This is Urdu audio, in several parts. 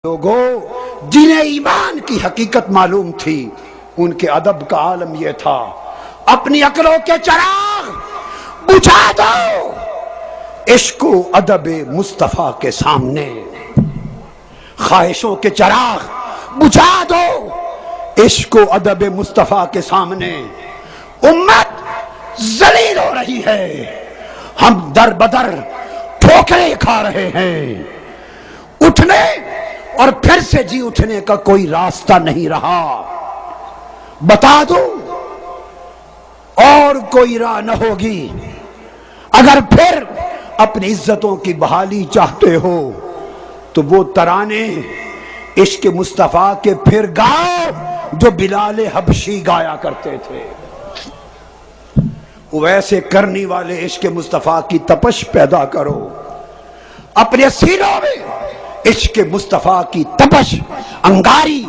لوگوں جنہیں ایمان کی حقیقت معلوم تھی ان کے ادب کا عالم یہ تھا، اپنی عقلوں کے چراغ بجھا دو عشق و ادب مصطفیٰ کے سامنے، خواہشوں کے چراغ بجھا دو عشق و ادب مصطفیٰ کے سامنے۔ امت ذلیل ہو رہی ہے، ہم در بدر ٹھوکریں کھا رہے ہیں، اٹھنے اور پھر سے جی اٹھنے کا کوئی راستہ نہیں رہا۔ بتا دو اور کوئی راہ نہ ہوگی، اگر پھر اپنی عزتوں کی بحالی چاہتے ہو تو وہ ترانے عشق مصطفیٰ کے پھر گاؤ جو بلال حبشی گایا کرتے تھے۔ ویسے کرنی والے عشق مصطفیٰ کی تپش پیدا کرو، اپنے سینوں میں عشق مصطفیٰ کی تپش انگاری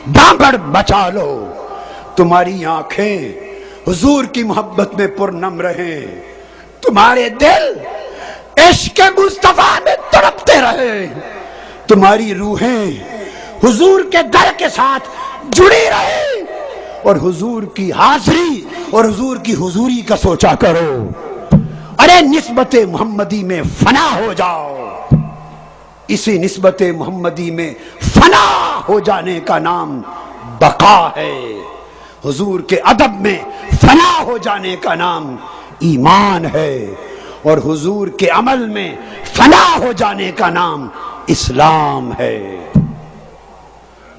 ڈانبڑ بچا لو، تمہاری آنکھیں حضور کی محبت میں پرنم رہیں، تمہارے دل عشق مصطفیٰ میں تڑپتے رہے، تمہاری روحیں حضور کے در کے ساتھ جڑی رہے، اور حضور کی حاضری اور حضور کی حضوری کا سوچا کرو۔ ارے نسبت محمدی میں فنا ہو جاؤ، اسی نسبت محمدی میں فنا ہو جانے کا نام بقا ہے، حضور کے ادب میں فنا ہو جانے کا نام ایمان ہے، اور حضور کے عمل میں فنا ہو جانے کا نام اسلام ہے۔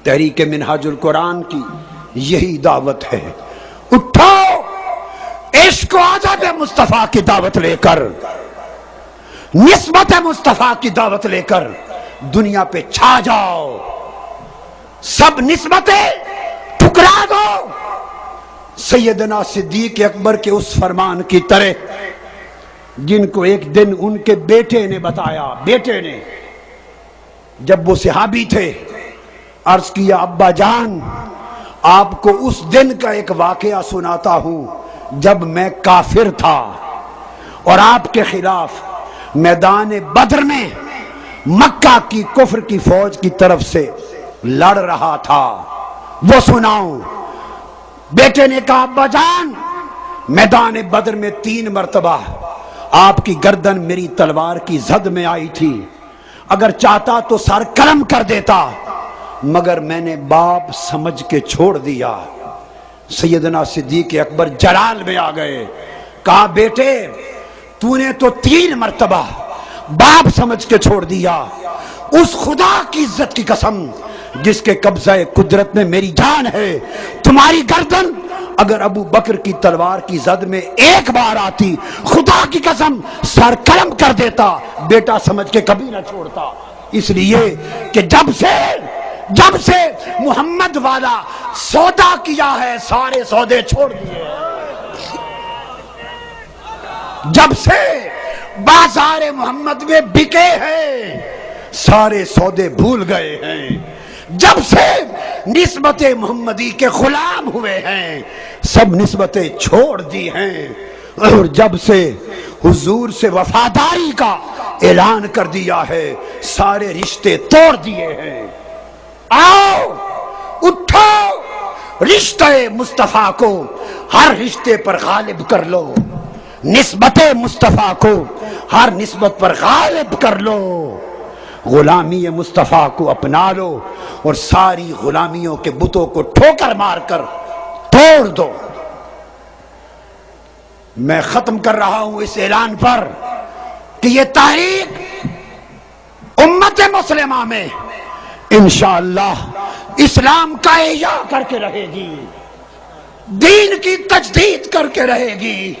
تحریک منہاج القرآن کی یہی دعوت ہے، اٹھو عشق و ادب مصطفیٰ کی دعوت لے کر، نسبت مصطفیٰ کی دعوت لے کر دنیا پہ چھا جاؤ، سب نسبتیں ٹھکرا دو، سیدنا صدیق اکبر کے اس فرمان کی طرح جن کو ایک دن ان کے بیٹے نے بتایا۔ بیٹے نے جب وہ صحابی تھے عرض کیا، ابا جان آپ کو اس دن کا ایک واقعہ سناتا ہوں جب میں کافر تھا اور آپ کے خلاف میدان بدر میں مکہ کی کفر کی فوج کی طرف سے لڑ رہا تھا، وہ سناؤں؟ بیٹے نے کہا، ابا جان میدان بدر میں 3 مرتبہ آپ کی گردن میری تلوار کی زد میں آئی تھی، اگر چاہتا تو سر قلم کر دیتا مگر میں نے باپ سمجھ کے چھوڑ دیا۔ سیدنا صدیق اکبر جلال میں آ گئے، کہا بیٹے تو نے تو 3 مرتبہ باپ سمجھ کے چھوڑ دیا، اس خدا کی عزت کی قسم جس کے قبضہ قدرت میں میری جان ہے، تمہاری گردن اگر ابو بکر کی تلوار کی زد میں ایک بار آتی خدا کی قسم سر قلم کر دیتا، بیٹا سمجھ کے کبھی نہ چھوڑتا، اس لیے کہ جب سے محمد والا سودا کیا ہے سارے سودے چھوڑ دیے، جب سے بازار محمد میں بکے ہیں سارے سودے بھول گئے ہیں، جب سے نسبت محمدی کے غلام ہوئے ہیں سب نسبتیں چھوڑ دی ہیں، اور جب سے حضور سے وفاداری کا اعلان کر دیا ہے سارے رشتے توڑ دیے ہیں۔ آؤ اٹھو، رشتہ مصطفیٰ کو ہر رشتے پر غالب کر لو، نسبت مصطفیٰ کو ہر نسبت پر غالب کر لو، غلامی مصطفیٰ کو اپنا لو اور ساری غلامیوں کے بتوں کو ٹھوکر مار کر توڑ دو۔ میں ختم کر رہا ہوں اس اعلان پر کہ یہ تحریک امت مسلمہ میں انشاءاللہ اسلام کا احیاء کر کے رہے گی، دین کی تجدید کر کے رہے گی۔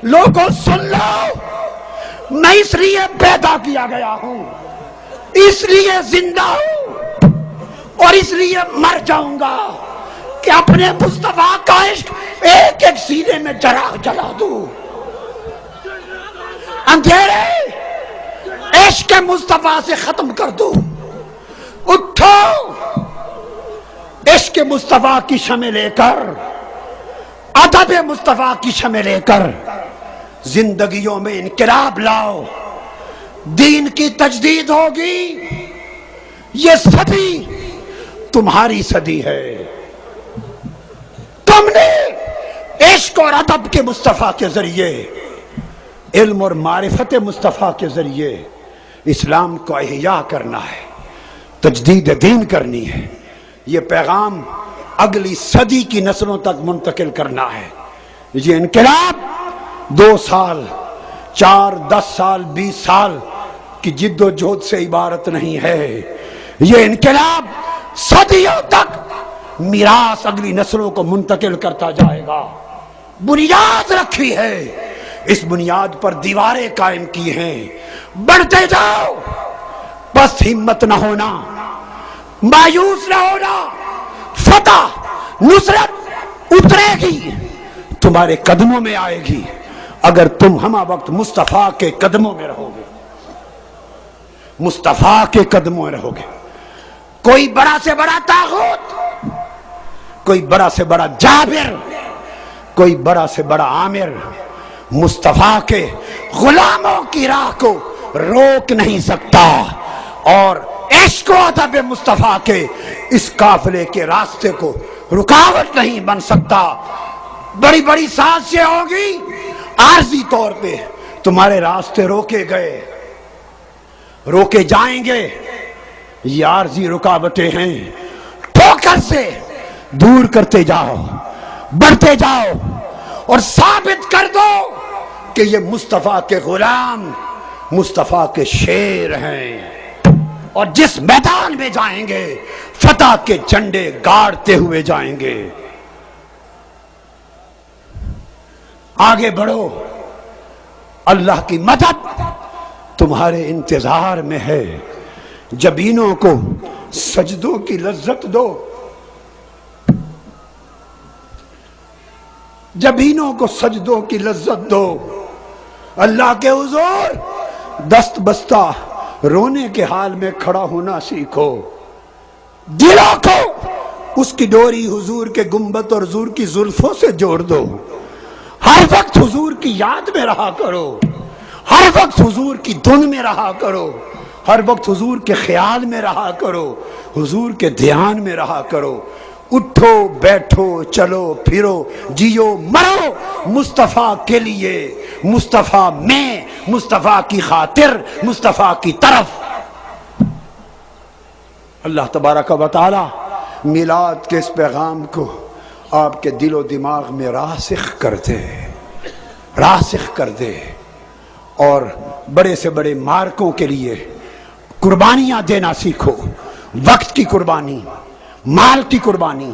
لوگوں سن لو، میں اس لیے پیدا کیا گیا ہوں، اس لیے زندہ ہوں اور اس لیے مر جاؤں گا کہ اپنے مصطفیٰ کا عشق ایک ایک سینے میں چراغ جلا دوں، اندھیرے عشق مصطفیٰ سے ختم کر دوں۔ اٹھو عشق مصطفیٰ کی شمع لے کر، ادب مصطفیٰ کی شمع لے کر زندگیوں میں انقلاب لاؤ، دین کی تجدید ہوگی، یہ صدی تمہاری صدی ہے. تم نے عشق اور ادب کے مصطفیٰ کے ذریعے، علم اور معرفت مصطفیٰ کے ذریعے اسلام کو احیا کرنا ہے، تجدید دین کرنی ہے. یہ پیغام اگلی صدی کی نسلوں تک منتقل کرنا ہے. یہ انقلاب 2 سال 4 10 سال 20 سال کی جد و جہد سے عبارت نہیں ہے. یہ انقلاب صدیوں تک میراث اگلی نسلوں کو منتقل کرتا جائے گا. بنیاد رکھی ہے، اس بنیاد پر دیواریں قائم کی ہیں. بڑھتے جاؤ، بس ہمت نہ ہونا، مایوس نہ ہونا. فتح نصرت اترے گی، تمہارے قدموں میں آئے گی اگر تم ہمہ وقت مصطفیٰ کے قدموں میں رہو گے. مصطفیٰ کے قدموں میں رہو گے. کوئی بڑا سے بڑا طاغوت، کوئی بڑا سے بڑا جابر، کوئی بڑا سے بڑا عامر مصطفیٰ کے غلاموں کی راہ کو روک نہیں سکتا، اور عشق و ادب مصطفیٰ کے اس قافلے کے راستے کو رکاوٹ نہیں بن سکتا. بڑی بڑی سازشیں ہوگی، عارضی طور پہ تمہارے راستے روکے گئے، روکے جائیں گے. یہ عارضی رکاوٹیں ہیں، ٹھوکر سے دور کرتے جاؤ، بڑھتے جاؤ اور ثابت کر دو کہ یہ مصطفیٰ کے غلام مصطفیٰ کے شیر ہیں، اور جس میدان میں جائیں گے فتح کے جھنڈے گاڑتے ہوئے جائیں گے. آگے بڑھو، اللہ کی مدد تمہارے انتظار میں ہے. جبینوں کو سجدوں کی لذت دو، جبینوں کو سجدوں کی لذت دو. اللہ کے حضور دست بستہ رونے کے حال میں کھڑا ہونا سیکھو. دلوں کو اس کی ڈوری حضور کے گنبد اور حضور کی زلفوں سے جوڑ دو. ہر وقت حضور کی یاد میں رہا کرو، ہر وقت حضور کی دھن میں رہا کرو، ہر وقت حضور کے خیال میں رہا کرو، حضور کے دھیان میں رہا کرو. اٹھو بیٹھو چلو پھرو جیو مرو مصطفیٰ کے لیے، مصطفیٰ میں، مصطفیٰ کی خاطر، مصطفیٰ کی طرف. اللہ تبارک و تعالی میلاد کے اس پیغام کو آپ کے دل و دماغ میں راسخ کر دے، راسخ کر دے، اور بڑے سے بڑے مارکوں کے لیے قربانیاں دینا سیکھو. وقت کی قربانی، مال کی قربانی،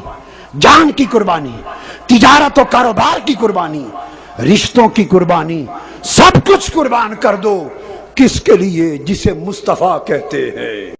جان کی قربانی، تجارت و کاروبار کی قربانی، رشتوں کی قربانی، سب کچھ قربان کر دو. کس کے لیے؟ جسے مصطفیٰ کہتے ہیں.